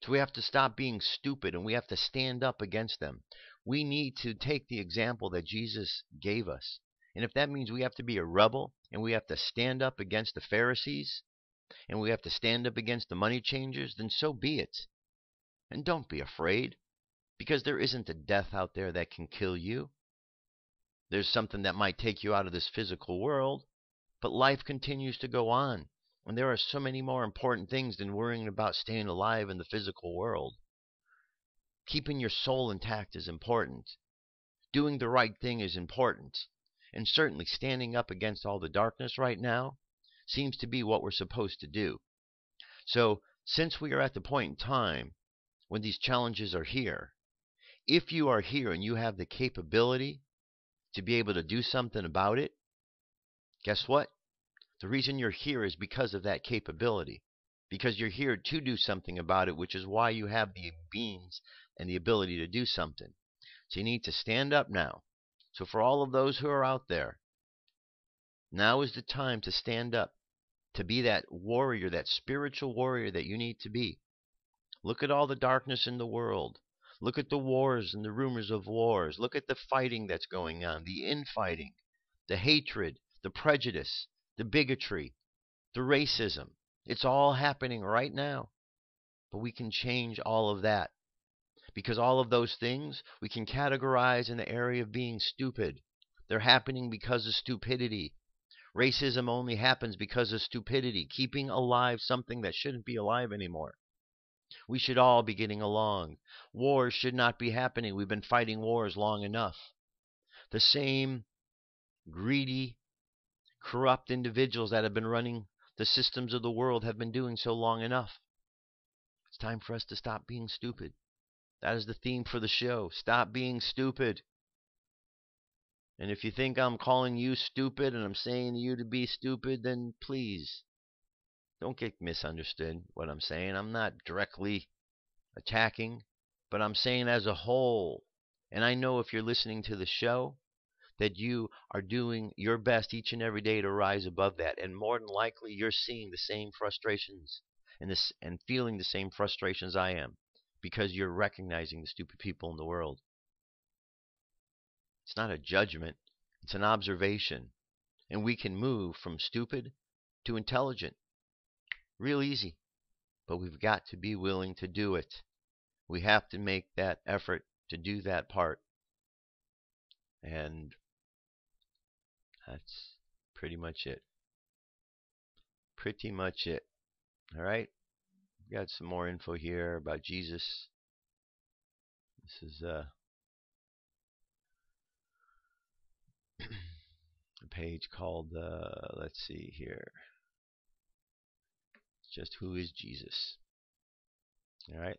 So we have to stop being stupid, and we have to stand up against them. We need to take the example that Jesus gave us. And if that means we have to be a rebel, and we have to stand up against the Pharisees, and we have to stand up against the money changers, then so be it. And don't be afraid, because there isn't a death out there that can kill you. There's something that might take you out of this physical world, but life continues to go on. And there are so many more important things than worrying about staying alive in the physical world. Keeping your soul intact is important. Doing the right thing is important. And certainly standing up against all the darkness right now, seems to be what we're supposed to do. So, since we are at the point in time when these challenges are here, if you are here and you have the capability to be able to do something about it, guess what? The reason you're here is because of that capability. Because you're here to do something about it, which is why you have the means and the ability to do something. So you need to stand up now. So for all of those who are out there, now is the time to stand up, to be that warrior, that spiritual warrior that you need to be. Look at all the darkness in the world. Look at the wars and the rumors of wars. Look at the fighting that's going on, the infighting, the hatred, the prejudice, the bigotry, the racism. It's all happening right now. But we can change all of that. Because all of those things we can categorize in the area of being stupid. They're happening because of stupidity. Racism only happens because of stupidity, keeping alive something that shouldn't be alive anymore. We should all be getting along. Wars should not be happening. We've been fighting wars long enough. The same greedy, corrupt individuals that have been running the systems of the world have been doing so long enough. It's time for us to stop being stupid. That is the theme for the show. Stop being stupid. And if you think I'm calling you stupid and I'm saying to you to be stupid, then please don't get misunderstood what I'm saying. I'm not directly attacking, but I'm saying as a whole. And I know if you're listening to the show that you are doing your best each and every day to rise above that. And more than likely, you're seeing the same frustrations and feeling the same frustrations I am, because you're recognizing the stupid people in the world. It's not a judgment. It's an observation. And we can move from stupid to intelligent. Real easy. But we've got to be willing to do it. We have to make that effort to do that part. And that's pretty much it. Pretty much it. All right? We've got some more info here about Jesus. This is a page called, let's see here. It's just who is Jesus. All right?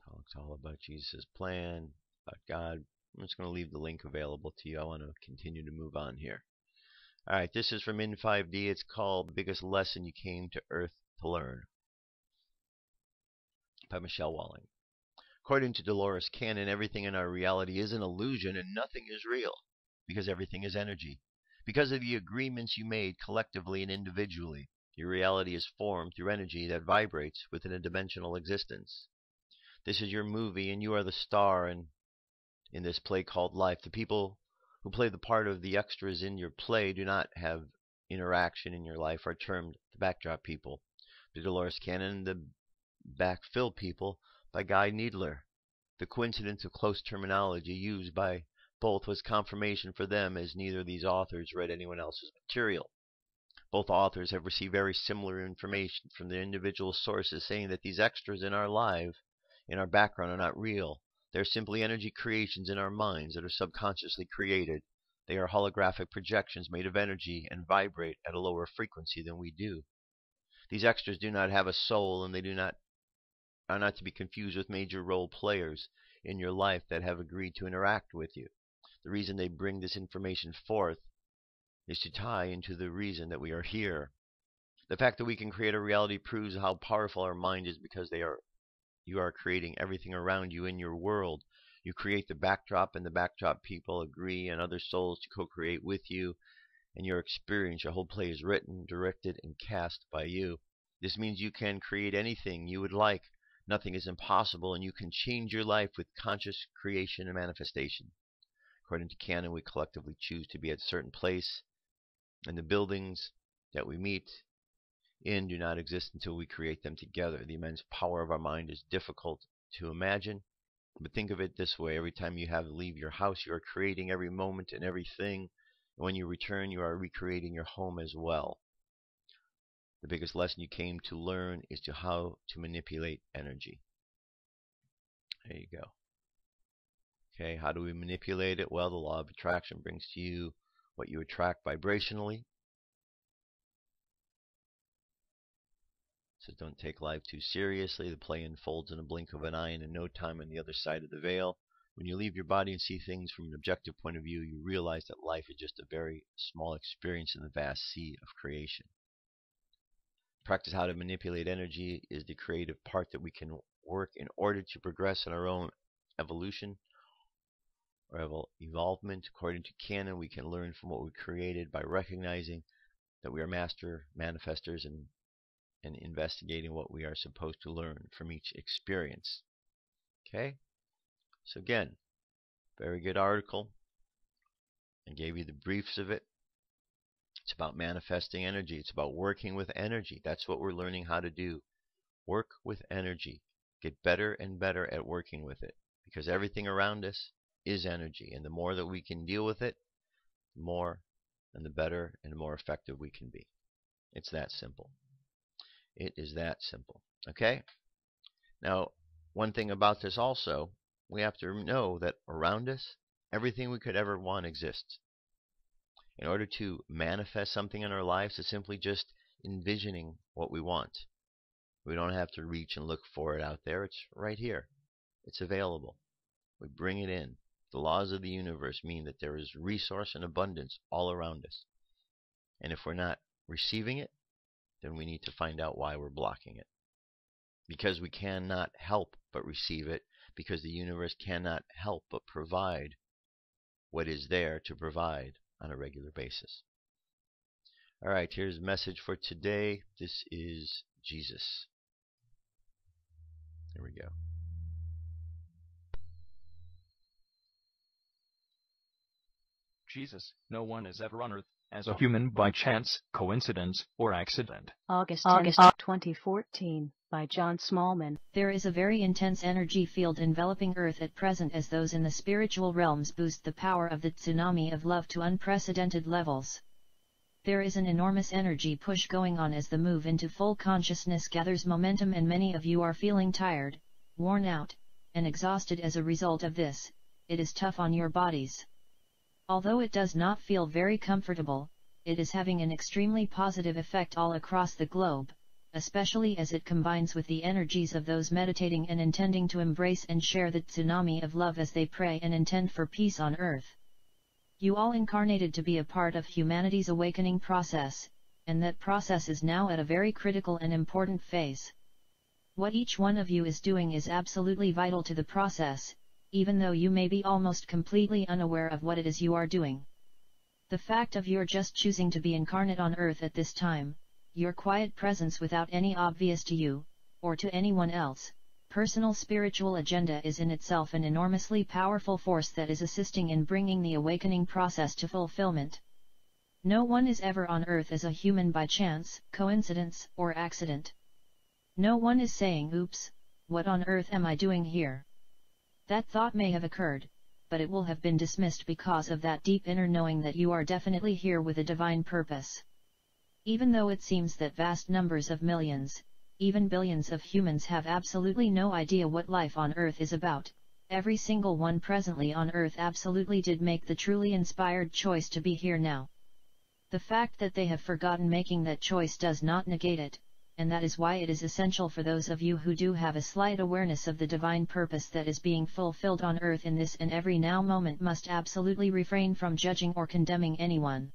Talks all about Jesus' plan, about God. I'm just going to leave the link available to you. I want to continue to move on here. All right, this is from In5D. It's called The Biggest Lesson You Came to Earth to Learn, by Michelle Walling. According to Dolores Cannon, everything in our reality is an illusion and nothing is real, because everything is energy. Because of the agreements you made collectively and individually, your reality is formed through energy that vibrates within a dimensional existence. This is your movie, and you are the star in this play called life. The people who play the part of the extras in your play do not have interaction in your life, are termed the backdrop people. The Dolores Cannon, the backfill people, by Guy Needler. The coincidence of close terminology used by both was confirmation for them, as neither of these authors read anyone else's material. Both authors have received very similar information from their individual sources, saying that these extras in our life, in our background, are not real. They're simply energy creations in our minds that are subconsciously created. They are holographic projections made of energy and vibrate at a lower frequency than we do. These extras do not have a soul, and they are not to be confused with major role players in your life that have agreed to interact with you. The reason they bring this information forth is to tie into the reason that we are here. The fact that we can create a reality proves how powerful our mind is, because you are creating everything around you in your world. You create the backdrop, and the backdrop people agree, and other souls to co-create with you. And your experience, your whole play is written, directed, and cast by you. This means you can create anything you would like. Nothing is impossible, and you can change your life with conscious creation and manifestation. According to Canon, we collectively choose to be at a certain place, and the buildings that we meet in do not exist until we create them together. The immense power of our mind is difficult to imagine, but think of it this way. Every time you leave your house, you are creating every moment and everything. And when you return, you are recreating your home as well. The biggest lesson you came to learn is how to manipulate energy. There you go. Okay, how do we manipulate it? Well, the law of attraction brings to you what you attract vibrationally. So don't take life too seriously. The play unfolds in a blink of an eye, and in no time on the other side of the veil. When you leave your body and see things from an objective point of view, you realize that life is just a very small experience in the vast sea of creation. Practice how to manipulate energy is the creative part that we can work in order to progress in our own evolution or evolvement. According to canon, we can learn from what we created by recognizing that we are master manifestors and investigating what we are supposed to learn from each experience. Okay? So again, very good article. I gave you the briefs of it. It's about manifesting energy. It's about working with energy. That's what we're learning how to do. Work with energy. Get better and better at working with it. Because everything around us is energy. And the more that we can deal with it, the more and the better and the more effective we can be. It's that simple. It is that simple. Okay? Now, one thing about this also, we have to know that around us, everything we could ever want exists. In order to manifest something in our lives, it's simply just envisioning what we want. We don't have to reach and look for it out there. It's right here. It's available. We bring it in. The laws of the universe mean that there is resource and abundance all around us. And if we're not receiving it, then we need to find out why we're blocking it. Because we cannot help but receive it, because the universe cannot help but provide what is there to provide on a regular basis. All right, here's a message for today. This is Jesus. Here we go. Jesus, no one is ever on earth as a human by chance, coincidence, or accident. August 2014, by John Smallman. There is a very intense energy field enveloping Earth at present as those in the spiritual realms boost the power of the tsunami of love to unprecedented levels. There is an enormous energy push going on as the move into full consciousness gathers momentum, and many of you are feeling tired, worn out, and exhausted as a result of this. It is tough on your bodies. Although it does not feel very comfortable, it is having an extremely positive effect all across the globe, especially as it combines with the energies of those meditating and intending to embrace and share the tsunami of love as they pray and intend for peace on earth. You all incarnated to be a part of humanity's awakening process, and that process is now at a very critical and important phase. What each one of you is doing is absolutely vital to the process, even though you may be almost completely unaware of what it is you are doing. The fact of your just choosing to be incarnate on earth at this time, your quiet presence without any obvious to you, or to anyone else, personal spiritual agenda is in itself an enormously powerful force that is assisting in bringing the awakening process to fulfillment. No one is ever on earth as a human by chance, coincidence, or accident. No one is saying, "Oops, what on earth am I doing here?" That thought may have occurred, but it will have been dismissed because of that deep inner knowing that you are definitely here with a divine purpose. Even though it seems that vast numbers of millions, even billions of humans have absolutely no idea what life on Earth is about, every single one presently on Earth absolutely did make the truly inspired choice to be here now. The fact that they have forgotten making that choice does not negate it, and that is why it is essential for those of you who do have a slight awareness of the divine purpose that is being fulfilled on earth in this and every now moment must absolutely refrain from judging or condemning anyone.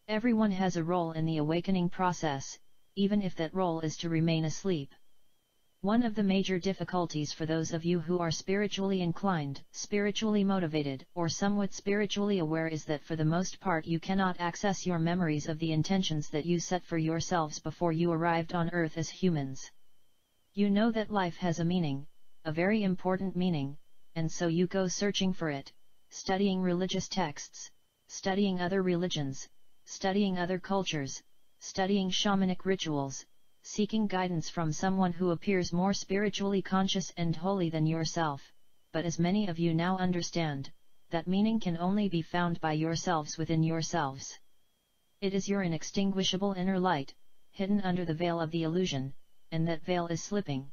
Everyone has a role in the awakening process, even if that role is to remain asleep. One of the major difficulties for those of you who are spiritually inclined, spiritually motivated, or somewhat spiritually aware is that for the most part you cannot access your memories of the intentions that you set for yourselves before you arrived on earth as humans. You know that life has a meaning, a very important meaning, and so you go searching for it, studying religious texts, studying other religions, studying other cultures, studying shamanic rituals, seeking guidance from someone who appears more spiritually conscious and holy than yourself, but as many of you now understand, that meaning can only be found by yourselves within yourselves. It is your inextinguishable inner light, hidden under the veil of the illusion, and that veil is slipping.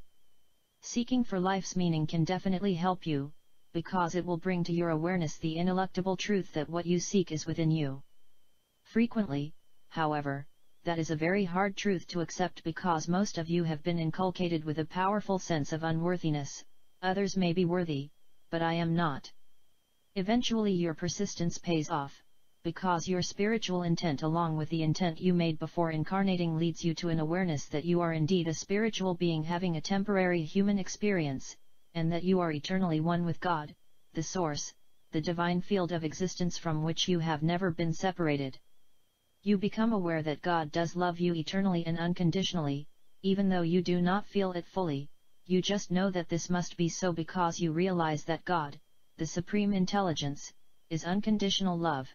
Seeking for life's meaning can definitely help you, because it will bring to your awareness the ineluctable truth that what you seek is within you. Frequently, however, That is a very hard truth to accept because most of you have been inculcated with a powerful sense of unworthiness. Others may be worthy, but I am not. Eventually your persistence pays off, because your spiritual intent along with the intent you made before incarnating leads you to an awareness that you are indeed a spiritual being having a temporary human experience, and that you are eternally one with God, the Source, the divine field of existence from which you have never been separated. You become aware that God does love you eternally and unconditionally, even though you do not feel it fully. You just know that this must be so because you realize that God, the Supreme Intelligence, is unconditional love.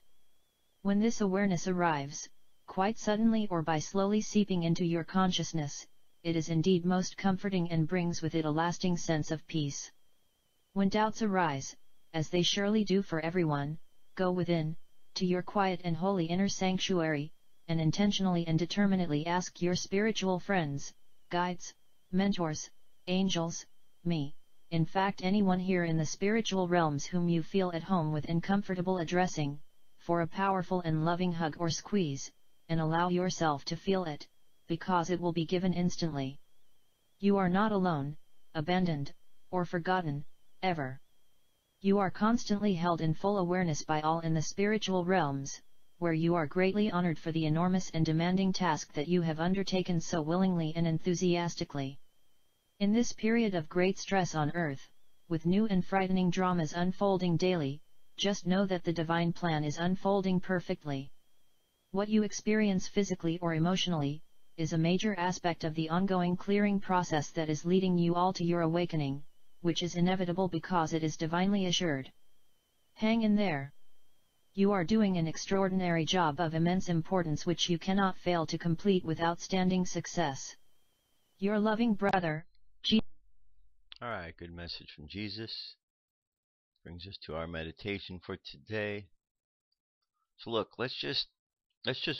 When this awareness arrives, quite suddenly or by slowly seeping into your consciousness, it is indeed most comforting and brings with it a lasting sense of peace. When doubts arise, as they surely do for everyone, go within, to your quiet and holy inner sanctuary, and intentionally and determinedly ask your spiritual friends, guides, mentors, angels, me, in fact anyone here in the spiritual realms whom you feel at home with and comfortable addressing, for a powerful and loving hug or squeeze, and allow yourself to feel it, because it will be given instantly. You are not alone, abandoned, or forgotten, ever. You are constantly held in full awareness by all in the spiritual realms, where you are greatly honored for the enormous and demanding task that you have undertaken so willingly and enthusiastically. In this period of great stress on Earth, with new and frightening dramas unfolding daily, just know that the divine plan is unfolding perfectly. What you experience physically or emotionally, is a major aspect of the ongoing clearing process that is leading you all to your awakening, which is inevitable because it is divinely assured. Hang in there. You are doing an extraordinary job of immense importance which you cannot fail to complete with outstanding success. Your loving brother, Alright, good message from Jesus. Brings us to our meditation for today. So look, let's just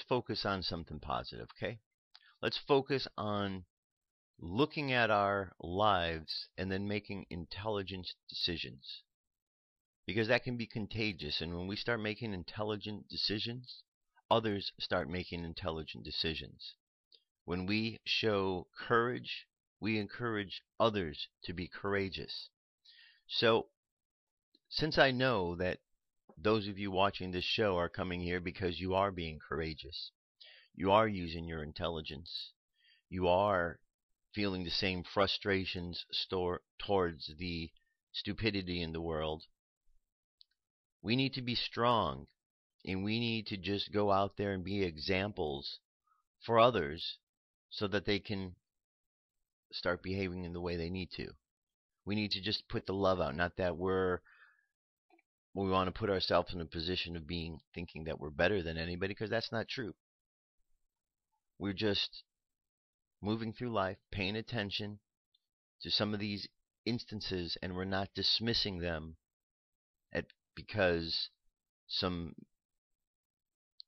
focus on something positive, okay? Let's focus on looking at our lives and then making intelligent decisions. Because that can be contagious, and when we start making intelligent decisions, others start making intelligent decisions. When we show courage, we encourage others to be courageous. So, since I know that those of you watching this show are coming here because you are being courageous, you are using your intelligence, you are feeling the same frustrations towards the stupidity in the world, we need to be strong, and we need to just go out there and be examples for others so that they can start behaving in the way they need to. We need to just put the love out, not that we want to put ourselves in a position of thinking that we're better than anybody, because that's not true. We're just moving through life, paying attention to some of these instances, and we're not dismissing them because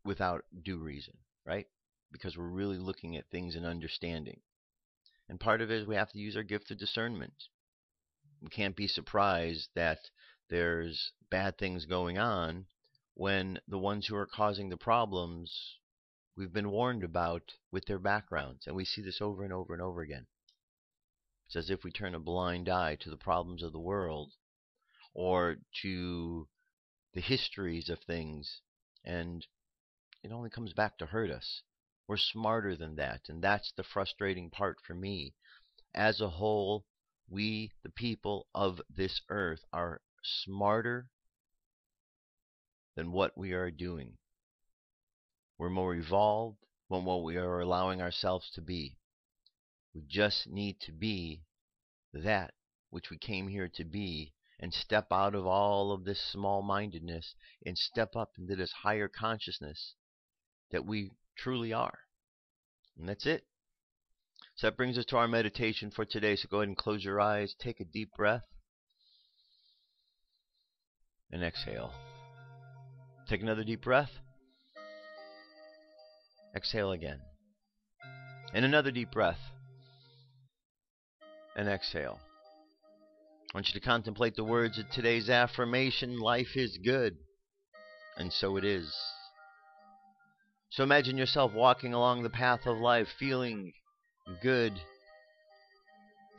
without due reason, right? Because we're really looking at things and understanding. And part of it is we have to use our gift of discernment. We can't be surprised that there's bad things going on when the ones who are causing the problems we've been warned about with their backgrounds. And we see this over and over and over again. It's as if we turn a blind eye to the problems of the world or to the histories of things, and it only comes back to hurt us. We're smarter than that, and that's the frustrating part for me. As a whole, we, the people of this earth, are smarter than what we are doing. We're more evolved than what we are allowing ourselves to be. We just need to be that which we came here to be, and step out of all of this small-mindedness and step up into this higher consciousness that we truly are. And that's it. So that brings us to our meditation for today. So go ahead and close your eyes, take a deep breath, and exhale. Take another deep breath. Exhale again. And another deep breath. And exhale. I want you to contemplate the words of today's affirmation. Life is good. And so it is. So imagine yourself walking along the path of life, feeling good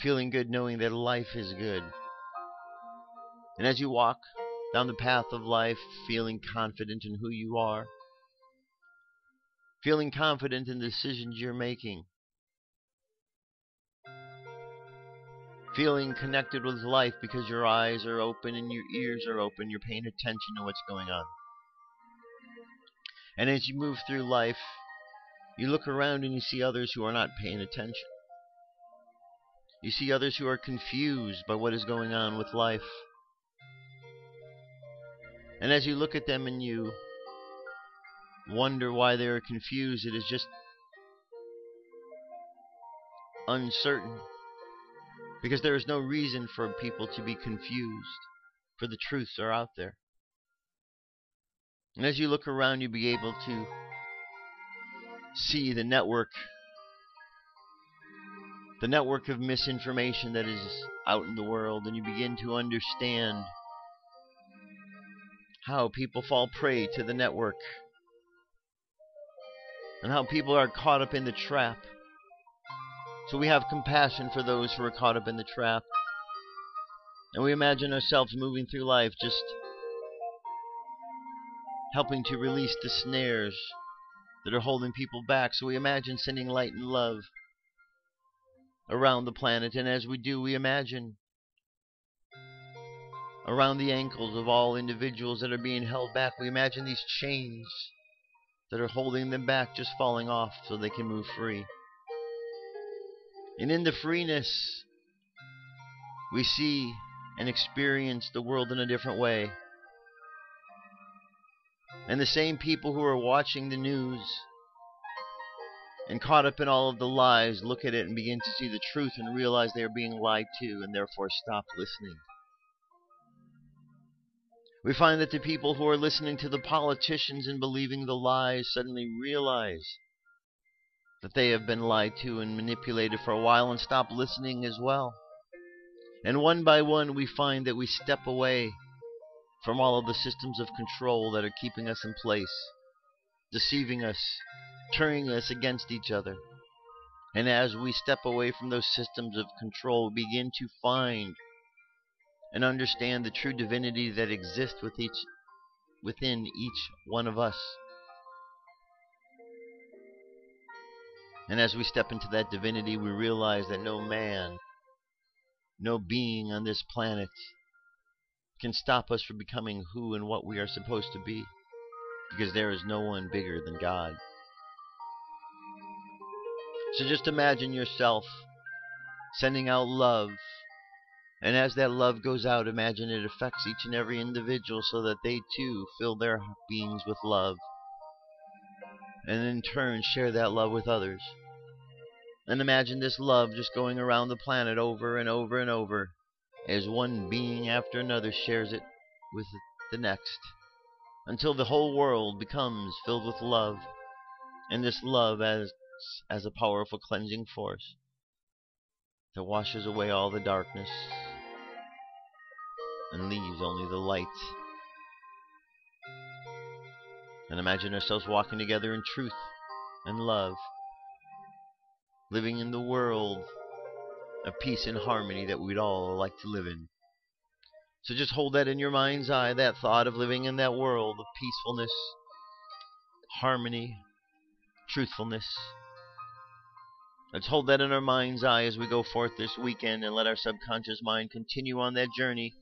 knowing that life is good. And as you walk down the path of life, feeling confident in who you are, feeling confident in the decisions you're making, feeling connected with life because your eyes are open and your ears are open, you're paying attention to what's going on. And as you move through life, you look around and you see others who are not paying attention. You see others who are confused by what is going on with life. And as you look at them and you wonder why they are confused, it is just uncertain. Because there is no reason for people to be confused, for the truths are out there. And as you look around, you'll be able to see the network of misinformation that is out in the world, and you begin to understand how people fall prey to the network and how people are caught up in the trap. So we have compassion for those who are caught up in the trap, and we imagine ourselves moving through life just helping to release the snares that are holding people back. So we imagine sending light and love around the planet, and as we do, we imagine around the ankles of all individuals that are being held back. We imagine these chains that are holding them back just falling off so they can move free. And in the freeness, we see and experience the world in a different way. And the same people who are watching the news and caught up in all of the lies look at it and begin to see the truth and realize they are being lied to, and therefore stop listening. We find that the people who are listening to the politicians and believing the lies suddenly realize that they have been lied to and manipulated for a while and stop listening as well. And one by one we find that we step away from all of the systems of control that are keeping us in place, deceiving us, turning us against each other. And as we step away from those systems of control, we begin to find and understand the true divinity that exists within each one of us. And as we step into that divinity, we realize that no man, no being on this planet can stop us from becoming who and what we are supposed to be, because there is no one bigger than God. So just imagine yourself sending out love, and as that love goes out, imagine it affects each and every individual so that they too fill their beings with love, and in turn share that love with others. And imagine this love just going around the planet over and over and over, as one being after another shares it with the next, until the whole world becomes filled with love, and this love as a powerful cleansing force that washes away all the darkness and leaves only the light. And imagine ourselves walking together in truth and love, living in the world of peace and harmony that we'd all like to live in. So just hold that in your mind's eye, that thought of living in that world of peacefulness, harmony, truthfulness. Let's hold that in our mind's eye as we go forth this weekend, and let our subconscious mind continue on that journey.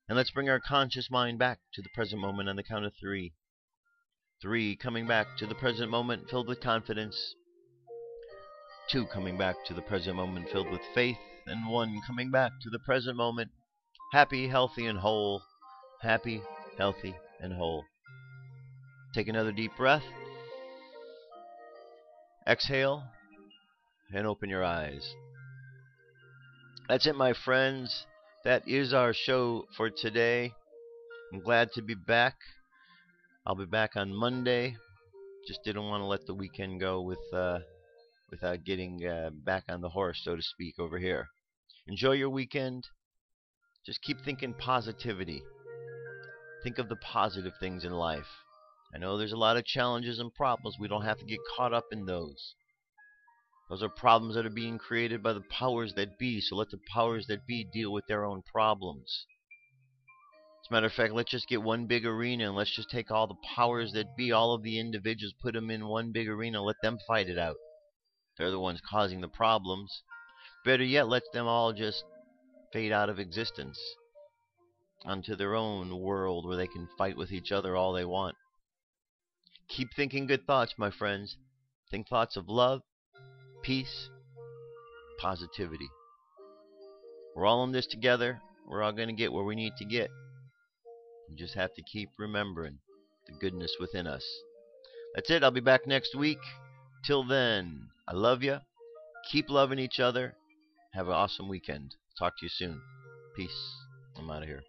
And let's bring our conscious mind back to the present moment on the count of 3. 3, coming back to the present moment filled with confidence. 2, coming back to the present moment filled with faith. And 1, coming back to the present moment happy, healthy, and whole. Happy, healthy, and whole. Take another deep breath. Exhale and open your eyes. That's it, my friends. That is our show for today. I'm glad to be back. I'll be back on Monday. Just didn't want to let the weekend go without getting back on the horse, so to speak, over here. Enjoy your weekend. Just keep thinking positivity. Think of the positive things in life. I know there's a lot of challenges and problems. We don't have to get caught up in those. Those are problems that are being created by the powers that be, so let the powers that be deal with their own problems. As a matter of fact, let's just get one big arena and let's just take all the powers that be, all of the individuals, put them in one big arena, let them fight it out. They're the ones causing the problems. Better yet, let them all just fade out of existence onto their own world where they can fight with each other all they want. Keep thinking good thoughts, my friends. Think thoughts of love, peace, positivity. We're all in this together. We're all going to get where we need to get. We just have to keep remembering the goodness within us. That's it. I'll be back next week. Till then, I love you. Keep loving each other. Have an awesome weekend. Talk to you soon. Peace. I'm out of here.